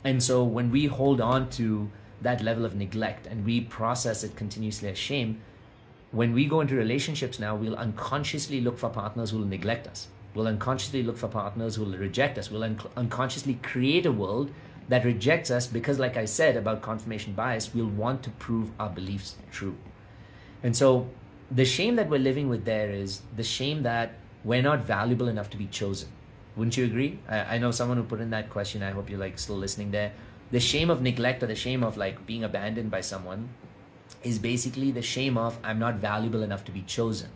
And so when we hold on to that level of neglect and we process it continuously as shame, when we go into relationships now, we'll unconsciously look for partners who will neglect us. We'll unconsciously look for partners who will reject us. We'll unconsciously create a world that rejects us because, like I said about confirmation bias, we'll want to prove our beliefs true. And so the shame that we're living with there is the shame that we're not valuable enough to be chosen. Wouldn't you agree? I know someone who put in that question. I hope you're like still listening there. The shame of neglect or the shame of like being abandoned by someone is basically the shame of I'm not valuable enough to be chosen.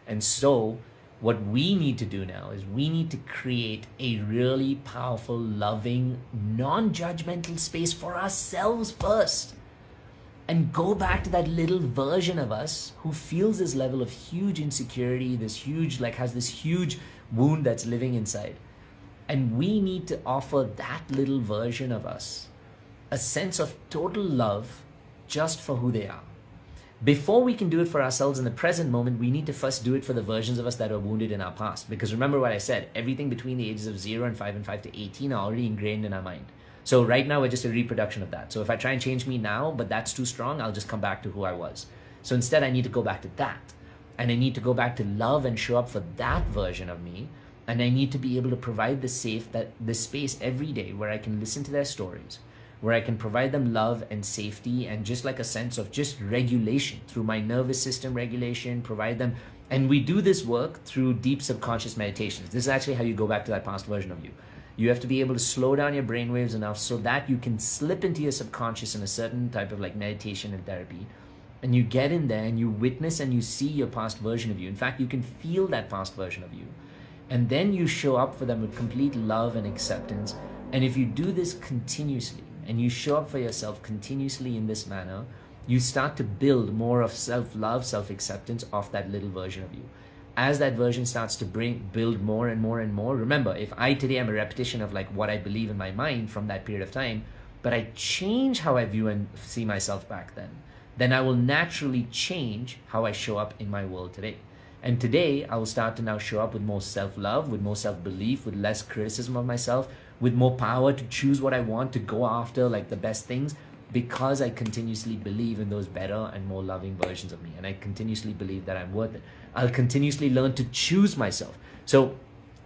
And so what we need to do now is we need to create a really powerful, loving, non-judgmental space for ourselves first. And go back to that little version of us who feels this level of huge insecurity, this huge, like has this huge wound that's living inside. And we need to offer that little version of us a sense of total love just for who they are. Before we can do it for ourselves in the present moment, we need to first do it for the versions of us that are wounded in our past. Because remember what I said, everything between the ages of 0 and 5 and 5 to 18 are already ingrained in our mind. So right now we're just a reproduction of that. So if I try and change me now, but that's too strong, I'll just come back to who I was. So instead I need to go back to that. And I need to go back to love and show up for that version of me. And I need to be able to provide the space every day where I can listen to their stories, where I can provide them love and safety and just like a sense of just regulation through my nervous system regulation, provide them. And we do this work through deep subconscious meditations. This is actually how you go back to that past version of you. You have to be able to slow down your brainwaves enough so that you can slip into your subconscious in a certain type of like meditation and therapy. And you get in there and you witness and you see your past version of you. In fact, you can feel that past version of you. And then you show up for them with complete love and acceptance. And if you do this continuously and you show up for yourself continuously in this manner, you start to build more of self-love, self-acceptance of that little version of you. As that version starts to build more and more and more, remember, if I today am a repetition of like what I believe in my mind from that period of time, but I change how I view and see myself back then I will naturally change how I show up in my world today. And today, I will start to now show up with more self-love, with more self-belief, with less criticism of myself, with more power to choose what I want, to go after like the best things, because I continuously believe in those better and more loving versions of me. And I continuously believe that I'm worth it. I'll continuously learn to choose myself. So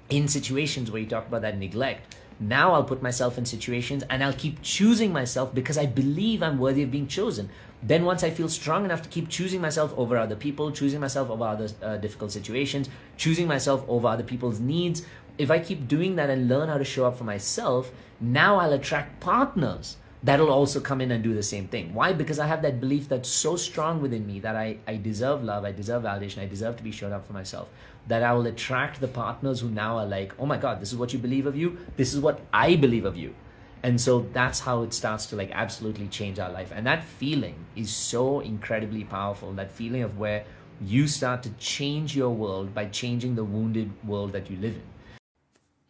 in situations where you talk about that neglect, now I'll put myself in situations and I'll keep choosing myself because I believe I'm worthy of being chosen. Then once I feel strong enough to keep choosing myself over other people, choosing myself over other difficult situations, choosing myself over other people's needs, if I keep doing that and learn how to show up for myself, now I'll attract partners that'll also come in and do the same thing. Why? Because I have that belief that's so strong within me that I deserve love, I deserve validation, I deserve to be shown up for myself, that I will attract the partners who now are like, oh my God, this is what you believe of you, this is what I believe of you. And so that's how it starts to like absolutely change our life. And that feeling is so incredibly powerful, that feeling of where you start to change your world by changing the wounded world that you live in.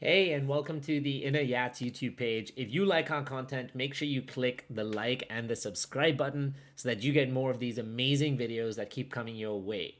Hey, and welcome to the Inner Yats YouTube page. If you like our content, make sure you click the like and the subscribe button so that you get more of these amazing videos that keep coming your way.